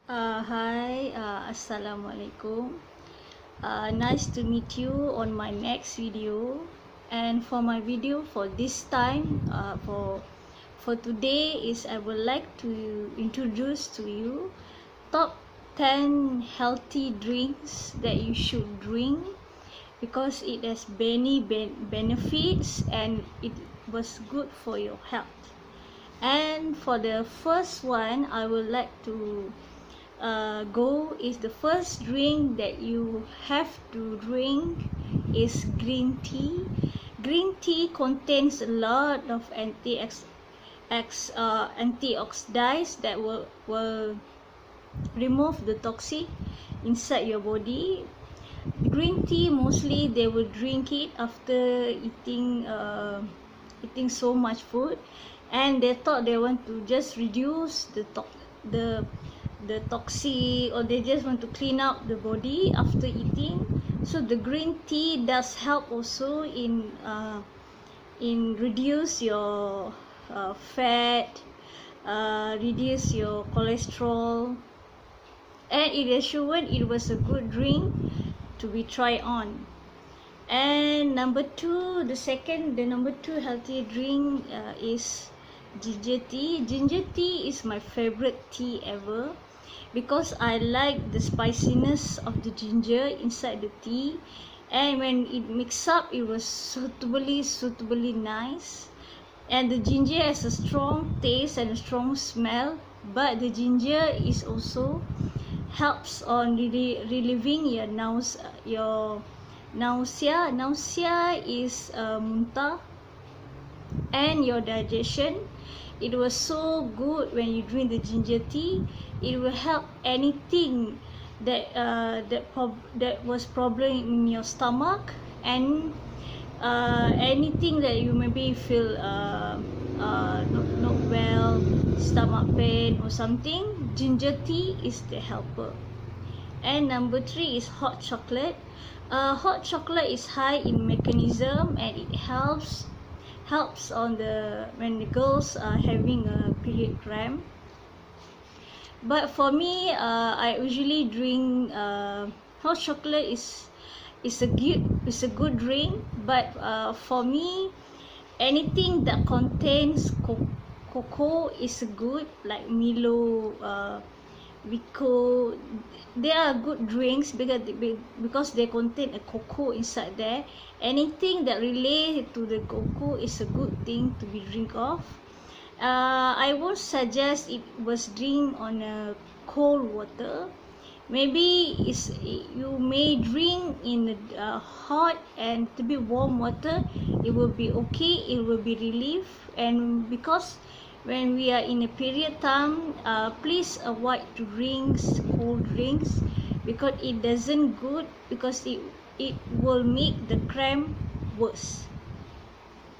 Hi, Assalamualaikum. Nice to meet you on my next video. And for my video for this time, for today is I would like to introduce to you top 10 healthy drinks that you should drink because it has many benefits and it was good for your health. And for the first one, I would like to go is the first drink that you have to drink is green tea. Green tea contains a lot of antioxidants that will remove the toxic inside your body. Green tea mostly they will drink it after eating so much food, and they thought they want to just reduce the toxic, or they just want to clean out the body after eating. So the green tea does help also in reduce your fat, reduce your cholesterol, and it has shown it was a good drink to be tried on. And number two, the number two healthy drink is ginger tea. Ginger tea is my favorite tea ever because I like the spiciness of the ginger inside the tea, and when it mixed up it was suitably nice. And the ginger has a strong taste and a strong smell, but the ginger is also helps on relieving your nausea. Nausea is muntah and your digestion. It was so good when you drink the ginger tea. It will help anything that was problem in your stomach, and anything that you maybe feel not well, stomach pain or something. Ginger tea is the helper. And number three is hot chocolate. Hot chocolate is high in magnesium, and it helps on when the girls are having a period cramp. But for me, I usually drink hot chocolate is a good drink. But for me, anything that contains cocoa is good, like Milo, Vico. They are good drinks because they contain a cocoa inside there. Anything that relates to the cocoa is a good thing to be drink of. I would suggest it was drink on a cold water. Maybe you may drink in hot and to be warm water. It will be okay. It will be relief. And because when we are in a period time, please avoid drinks, cold drinks, because it doesn't good, because it will make the cramp worse.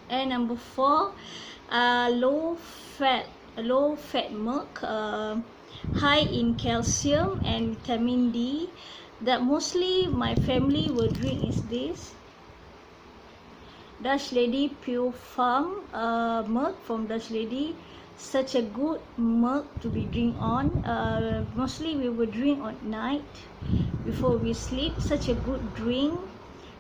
And number four, low fat milk, high in calcium and vitamin D, that mostly my family will drink is this Dutch Lady Pure Farm milk from Dutch Lady. Such a good milk to be drink on. Mostly we will drink at night before we sleep. Such a good drink.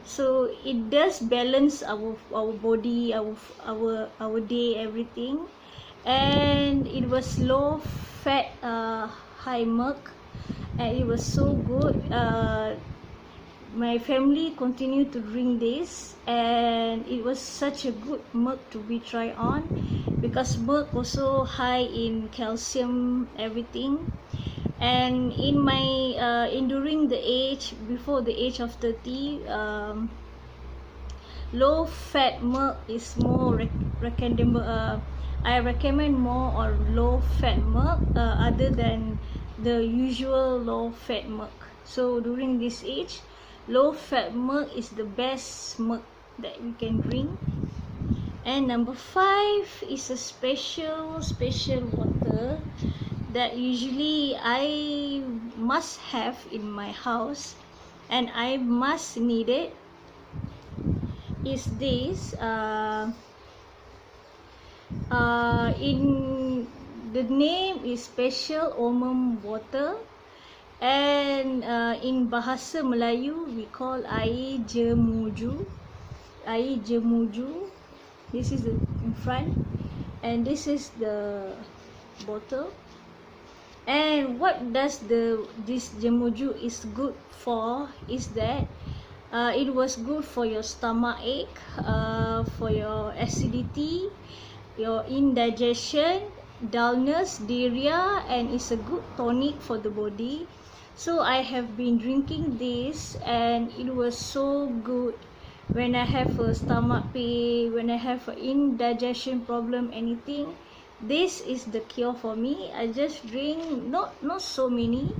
So it does balance our body, our day, everything. And it was low fat, high milk, and it was so good. My family continued to drink this, and it was such a good milk to be tried on, because milk also high in calcium, everything. And in my during the age before the age of 30, low fat milk is more recommendable. I recommend more on low fat milk other than the usual low fat milk. So during this age, low fat milk is the best milk that we can drink. And number five is a special water that usually I must have in my house, and I must need it, is this in the name is special almond water. And in bahasa Melayu we call air jemuju. Air jemuju. This is the in front, and this is the bottle. And what does this jemuju is good for is that it was good for your stomach ache, for your acidity, your indigestion, dullness, diarrhea, and it's a good tonic for the body. So I have been drinking this, and it was so good when I have a stomach pain, when I have an indigestion problem, anything. This is the cure for me. I just drink not so many,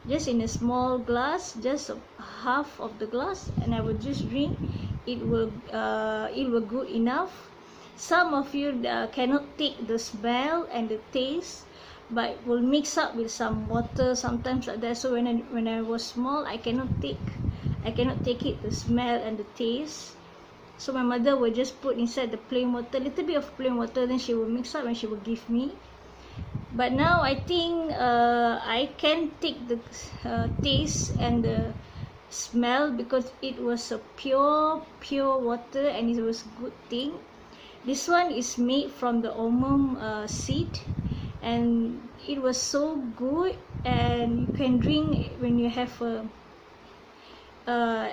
just in a small glass, just half of the glass, and I will just drink. It will good enough. Some of you cannot take the smell and the taste, but will mix up with some water sometimes like that. So when I was small, I cannot take it, the smell and the taste. So my mother will just put inside the plain water, little bit of plain water, then she will mix up and she will give me. But now I think I can take the taste and the smell, because it was a pure water, and it was a good thing. This one is made from the almond seed, and it was so good, and you can drink when you have a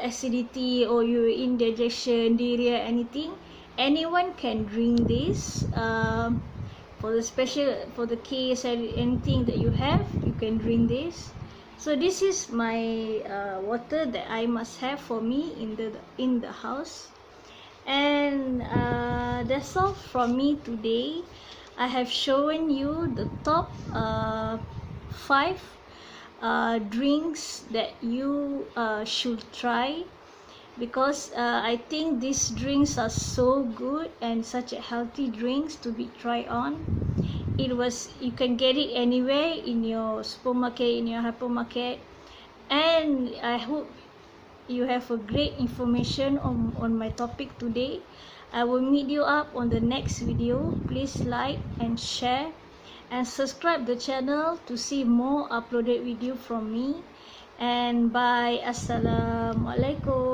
acidity or your indigestion, diarrhea, anything. Anyone can drink this. For the case and anything that you have, you can drink this. So this is my water that I must have for me in the house. And that's all from me today. I have shown you the top 5 drinks that you should try, because I think these drinks are so good and such a healthy drinks to be tried on. You can get it anywhere, in your supermarket, in your hypermarket, and I hope you have a great information on my topic today. I will meet you up on the next video. Please like and share and subscribe the channel to see more uploaded video from me. And bye. Assalamualaikum.